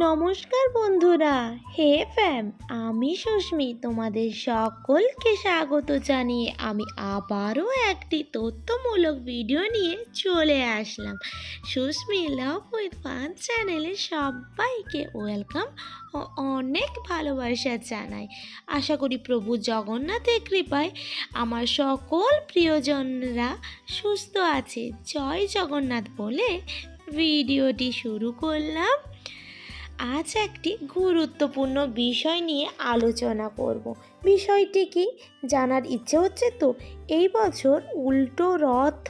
নমস্কার বন্ধুরা, হে ফ্যাম, আমি সুস্মি তোমাদের সকলকে স্বাগত জানিয়ে আমি আবারও একটি তথ্যমূলক ভিডিও নিয়ে চলে আসলাম। সুস্মি লাভ উইথ ফান চ্যানেলে সবাইকে ওয়েলকাম ও অনেক ভালোবাসা জানাই। আশা করি প্রভু জগন্নাথের কৃপায় আমার সকল প্রিয়জনরা সুস্থ আছে। জয় জগন্নাথ বলে ভিডিওটি শুরু করলাম। আজ একটি গুরুত্বপূর্ণ বিষয় নিয়ে আলোচনা করব। বিষয়টি কি জানার ইচ্ছে হচ্ছে তো? এই বছর উল্টো রথ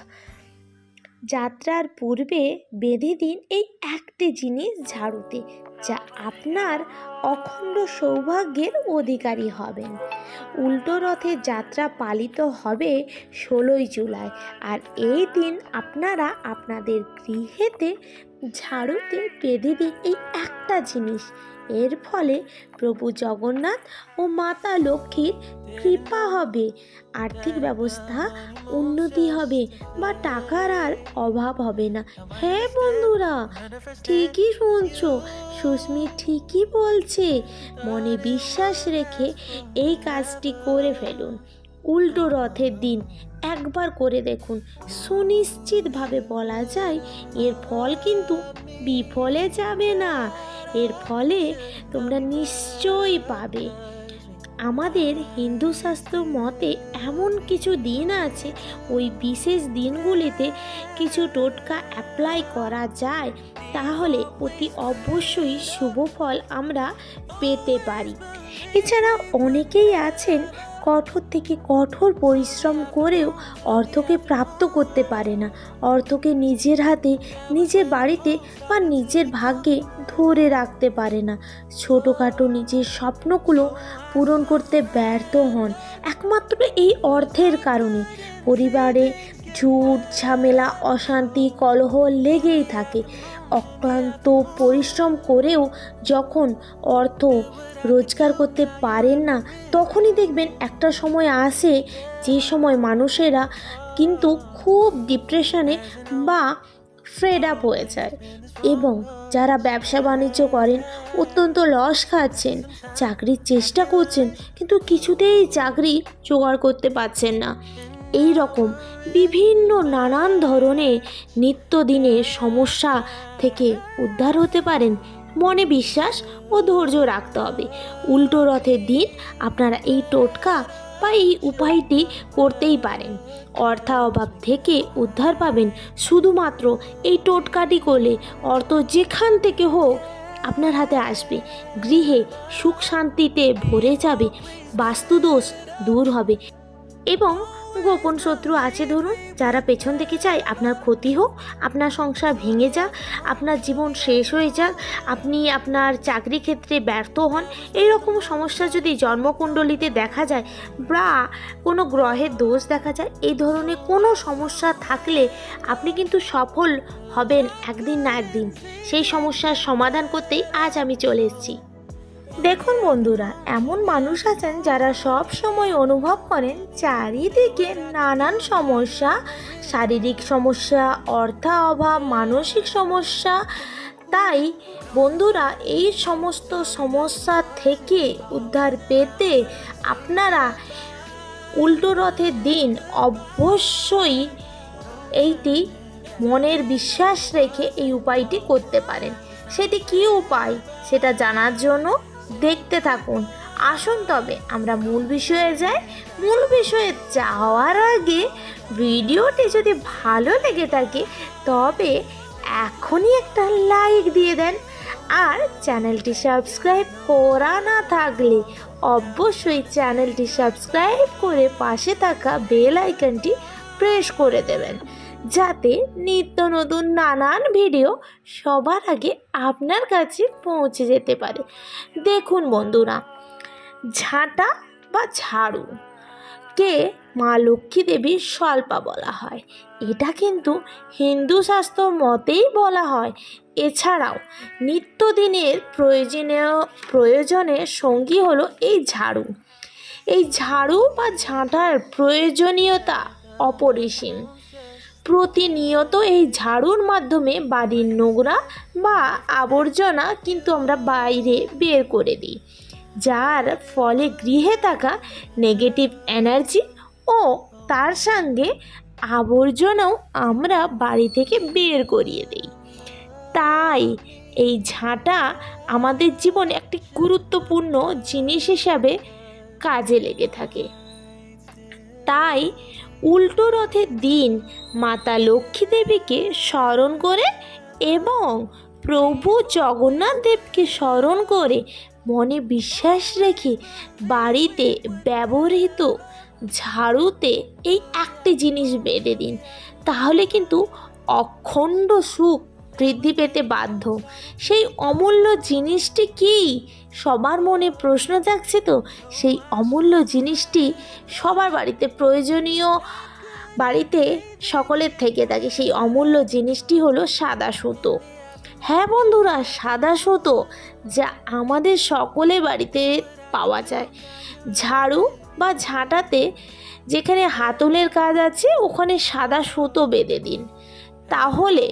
যাত্রার পূর্বে বেঁধে দিন এই একটি জিনিস ঝাড়ুতে, যা আপনার অখণ্ড সৌভাগ্যের অধিকারী হবেন। উল্টো রথের যাত্রা পালিত হবে 16ই জুলাই, আর এই দিন আপনারা আপনাদের গৃহেতে ঝাড়ুতে বেঁধে দিন এই একটা জিনিস। এর ফলে প্রভু জগন্নাথ ও মাতা লক্ষ্মীর কৃপা হবে, আর্থিক ব্যবস্থা উন্নতি হবে বা টাকার আর অভাব হবে না। হ্যাঁ বন্ধুরা, ঠিকই শুনছো, সুস্মি ঠিকই বলছে। মনে বিশ্বাস রেখে এই কাজটি করে ফেলুন। উল্টো রথের দিন একবার করে দেখুন, সুনিশ্চিতভাবে বলা যায় এর ফল কিন্তু বিফলে যাবে না। এর ফলে তোমরা নিশ্চয়ই পাবে। আমাদের হিন্দু শাস্ত্র মতে এমন কিছু দিন আছে, ওই বিশেষ দিনগুলিতে কিছু টোটকা অ্যাপ্লাই করা যায়, তাহলে অতি অবশ্যই শুভ ফল আমরা পেতে পারি। এছাড়া অনেকেই আছেন কঠোর থেকে কঠোর পরিশ্রম করেও অর্থকে প্রাপ্ত করতে পারে না। অর্থকে নিজের হাতে, নিজের বাড়িতে বা নিজের ভাগ্যে ধরে রাখতে পারে না। ছোটোখাটো নিজের স্বপ্নগুলো পূরণ করতে ব্যর্থ হন একমাত্র এই অর্থের কারণে। পরিবারে ঝুট ঝামেলা, অশান্তি, কলহ লেগেই থাকে। অক্লান্ত পরিশ্রম করেও যখন অর্থ রোজগার করতে পারেন না, তখনই দেখবেন একটা সময় আসে যে সময় মানুষেরা কিন্তু খুব ডিপ্রেশনে বা ফেড আপ হয়ে যায়। এবং যারা ব্যবসা বাণিজ্য করেন অত্যন্ত লস খাচ্ছেন, চাকরির চেষ্টা করছেন কিন্তু কিছুতেই চাকরি জোগাড় করতে পারছেন না। এই রকম বিভিন্ন নানান ধরনের নিত্যদিনের সমস্যা থেকে উদ্ধার হতে পারেন। মনে বিশ্বাস ও ধৈর্য রাখতে হবে। উল্টো রথের দিন আপনারা এই টোটকা বা এই উপায়টি করতেই পারেন। অর্থাভাব থেকে উদ্ধার পাবেন শুধুমাত্র এই টোটকাটি করলে। অর্থ যেখান থেকে হোক আপনার হাতে আসবে, গৃহে সুখ শান্তিতে ভরে যাবে, বাস্তুদোষ দূর হবে এবং গোপন শত্রু আছে ধরুন, যারা পেছন থেকে চায় আপনার ক্ষতি হোক, আপনার সংসার ভেঙে যাক, আপনার জীবন শেষ হয়ে যাক, আপনি আপনার চাকরি ক্ষেত্রে ব্যর্থ হন, এই রকম সমস্যা যদি জন্মকুণ্ডলিতে দেখা যায় বা কোনো গ্রহের দোষ দেখা যায়, এই ধরনের কোনো সমস্যা থাকলে আপনি কিন্তু সফল হবেন একদিন না একদিন। সেই সমস্যার সমাধান করতেই আজ আমি চলে এসেছি। দেখুন বন্ধুরা, এমন মানুষ আছেন যারা সব সময় অনুভব করেন চারিদিকে নানান সমস্যা, শারীরিক সমস্যা, অর্থ অভাব, মানসিক সমস্যা। তাই বন্ধুরা, এই সমস্ত সমস্যা থেকে উদ্ধার পেতে আপনারা উল্টো রথের দিন অবশ্যই এইটি মনের বিশ্বাস রেখে এই উপায়টি করতে পারেন। সেটি কী উপায় সেটা জানার জন্য দেখতে থাকুন। আসুন তবে আমরা মূল বিষয়ে যাই। মূল বিষয়ে যাওয়ার আগে ভিডিওটি যদি ভালো লেগে থাকে তবে এখনই একটা লাইক দিয়ে দেন, আর চ্যানেলটি সাবস্ক্রাইব করা না থাকলে অবশ্যই চ্যানেলটি সাবস্ক্রাইব করে পাশে থাকা বেল আইকনটি প্রেস করে দেবেন, যাতে নিত্য নতুন নানান ভিডিও সবার আগে আপনার কাছে পৌঁছে যেতে পারে। দেখুন বন্ধুরা, ঝাঁটা বা ঝাড়ু কে মা লক্ষ্মী দেবীর স্বল্পা বলা হয়। এটা কিন্তু হিন্দু শাস্ত্র মতেই বলা হয়। এছাড়াও নিত্যদিনের প্রয়োজনের সঙ্গী হলো এই ঝাড়ু। এই ঝাড়ু বা ঝাঁটার প্রয়োজনীয়তা অপরিসীম। প্রতিনিয়ত এই ঝাড়ুর মাধ্যমে বাড়ির নোংরা বা আবর্জনা কিন্তু আমরা বাইরে বের করে দিই, যার ফলে গৃহে থাকা নেগেটিভ এনার্জি ও তার সঙ্গে আবর্জনাও আমরা বাড়ি থেকে বের করিয়ে দিই। তাই এই ঝাঁটা আমাদের জীবনে একটি গুরুত্বপূর্ণ জিনিস হিসাবে কাজে লেগে থাকে। তাই উল্টো রথের দিন মাতা লক্ষ্মী দেবীকে স্মরণ করে এবং প্রভু জগন্নাথ দেবকে স্মরণ করে মনে বিশ্বাস রেখে বাড়িতে ব্যবহৃত ঝাড়ুতে এই একটি জিনিস বেঁধে দিন, তাহলে কিন্তু অখণ্ড সুখ বৃদ্ধি পেতে বাধ্য। সেই অমূল্য জিনিসটি কি? সবার মনে প্রশ্ন জাগছে তো? সেই অমূল্য জিনিসটি সবার বাড়িতে প্রয়োজনীয়, বাড়িতে সকলের থেকে থাকে। সেই অমূল্য জিনিসটি হলো সাদা সুতো। হ্যাঁ বন্ধুরা, সাদা সুতো, যা আমাদের সকলের বাড়িতে পাওয়া যায়। ঝাড়ু বা ঝাঁটাতে যেখানে হাতলের কাজ আছে ওখানে সাদা সুতো বেঁধে দিন, তাহলে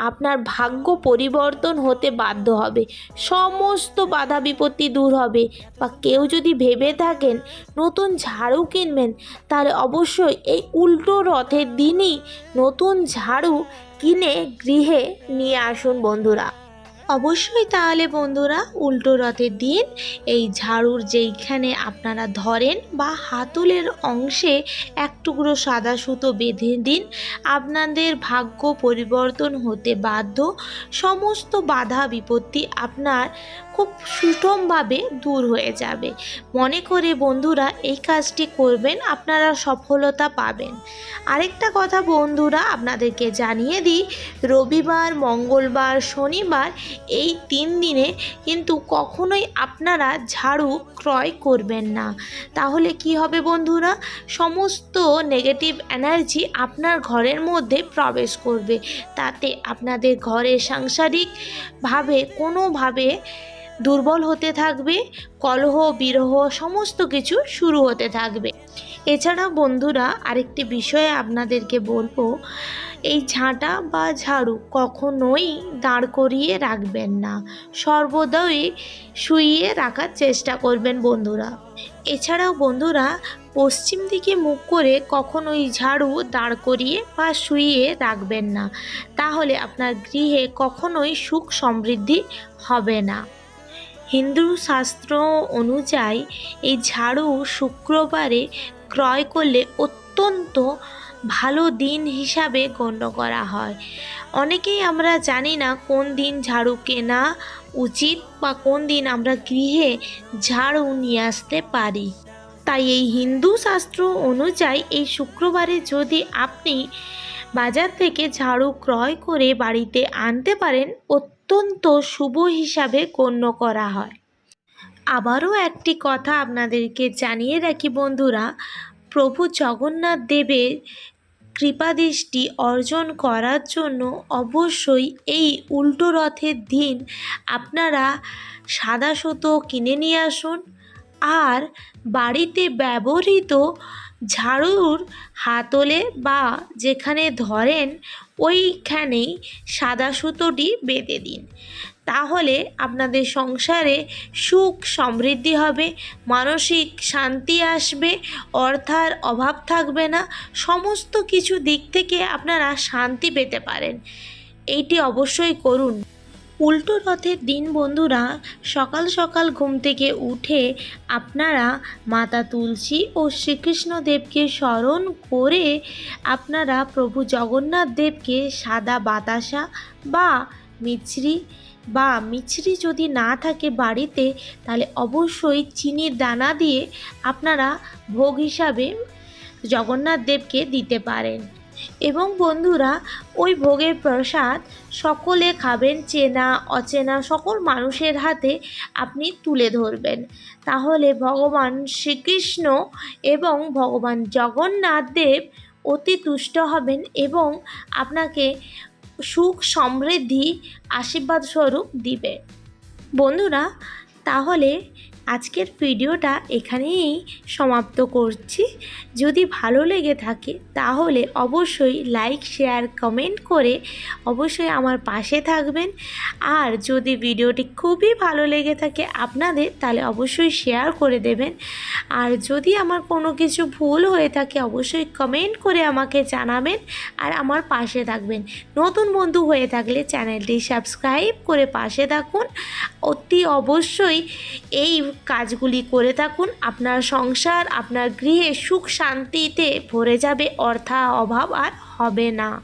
আপনার ভাগ্য পরিবর্তন হতে বাধ্য হবে। সমস্ত বাধা বিপত্তি দূর হবে। বা কেউ যদি ভেবে থাকেন নতুন ঝাড়ু কিনবেন, তাহলে অবশ্যই এই উল্টো রথের দিনই নতুন ঝাড়ু কিনে গৃহে নিয়ে আসুন বন্ধুরা। অবশ্যই তাহলে বন্ধুরা উল্টো রথের দিন এই ঝাড়ুর যেইখানে আপনারা ধরেন বা হাতলের অংশে এক টুকরো সাদা সুতো বেঁধে দিন। আপনাদের ভাগ্য পরিবর্তন হতে বাধ্য। সমস্ত বাধা বিপত্তি আপনার খুব সুষমভাবে দূর হয়ে যাবে। মনে করে বন্ধুরা এই কাজটি করবেন, আপনারা সফলতা পাবেন। আরেকটা কথা বন্ধুরা আপনাদেরকে জানিয়ে দিই, রবিবার, মঙ্গলবার, শনিবার এই 3 দিনে কিন্তু কখনোই আপনারা ঝাড়ু ক্রয় করবেন না। তাহলে কি হবে বন্ধুরা? সমস্ত নেগেটিভ এনার্জি আপনার ঘরের মধ্যে প্রবেশ করবে। তাতে আপনাদের ঘরে সাংসারিকভাবে কোনোভাবে দুর্বল হতে থাকবে, কলহ বিরহ সমস্ত কিছু শুরু হতে থাকবে। এছাড়া বন্ধুরা আরেকটি বিষয়ে আপনাদেরকে বলবো, এই ঝাঁটা বা ঝাড়ু কখনোই দাঁড় করিয়ে রাখবেন না, সর্বদাই শুইয়ে রাখার চেষ্টা করবেন বন্ধুরা। এছাড়াও বন্ধুরা পশ্চিম দিকে মুখ করে কখনোই ঝাড়ু দাঁড় করিয়ে বা শুইয়ে রাখবেন না, তাহলে আপনার গৃহে কখনোই সুখ সমৃদ্ধি হবে না। হিন্দু শাস্ত্র অনুযায়ী এই ঝাড়ু শুক্রবারে ক্রয় করলে অত্যন্ত ভালো দিন হিসাবে গণ্য করা হয়। অনেকেই আমরা জানি না কোন দিন ঝাড়ু কেনা উচিত বা কোন দিন আমরা গৃহে ঝাড়ু নিয়ে আসতে পারি। তাই এই হিন্দু শাস্ত্র অনুযায়ী এই শুক্রবারে যদি আপনি বাজার থেকে ঝাড়ু ক্রয় করে বাড়িতে আনতে পারেন, অত্যন্ত শুভ হিসাবে গণ্য করা হয়। আবারও একটি কথা আপনাদেরকে জানিয়ে রাখি বন্ধুরা, প্রভু জগন্নাথ দেবের কৃপাদৃষ্টি অর্জন করার জন্য অবশ্যই এই উল্টো রথের দিন আপনারা সাদা সুতো কিনে নিয়ে আসুন। আর বাড়িতে ব্যবহৃত ঝাড়ুর হাতলে বা যেখানে ধরেন ওইখানেই সাদা সুতোটি বেঁধে দিন, তাহলে আপনাদের সংসারে সুখ সমৃদ্ধি হবে, মানসিক শান্তি আসবে, অর্থার অভাব থাকবে না, সমস্ত কিছু দিক থেকে আপনারা শান্তি পেতে পারেন। এইটি অবশ্যই করুন। উল্টো রথের দিন বন্ধুরা সকাল সকাল ঘুম থেকে উঠে আপনারা মাতা তুলসী ও শ্রীকৃষ্ণ দেবকে স্মরণ করে আপনারা প্রভু জগন্নাথ দেবকে সাদা বাতাসা বা মিছরি যদি না থাকে বাড়িতে, তাহলে অবশ্যই চিনির দানা দিয়ে আপনারা ভোগ হিসাবে জগন্নাথ দেবকে দিতে পারেন। এবং বন্ধুরা ওই ভোগের প্রসাদ সকলে খাবেন, চেনা অচেনা সকল মানুষের হাতে আপনি তুলে ধরবেন, তাহলে ভগবান শ্রীকৃষ্ণ এবং ভগবান জগন্নাথ দেব অতি তুষ্ট হবেন এবং আপনাকে সুখ সমৃদ্ধি আশীর্বাদ স্বরূপ দিবে। বন্ধুরা তাহলে আজকের ভিডিওটা এখানেই সমাপ্ত করছি। যদি ভালো লেগে থাকে তাহলে অবশ্যই লাইক শেয়ার কমেন্ট করে অবশ্যই আমার পাশে থাকবেন। আর যদি ভিডিওটি খুবই ভালো লেগে থাকে আপনাদের, তাহলে অবশ্যই শেয়ার করে দেবেন। আর যদি আমার কোনো কিছু ভুল হয়ে থাকে অবশ্যই কমেন্ট করে আমাকে জানাবেন আর আমার পাশে থাকবেন। নতুন বন্ধু হয়ে থাকলে চ্যানেলটি সাবস্ক্রাইব করে পাশে থাকুন। অতি অবশ্যই এই কাজগুলি করে থাকুন। আপনার সংসার, আপনার গৃহে সুখ শান্তিতে ভরে যাবে, অর্থ অভাব আর হবে না।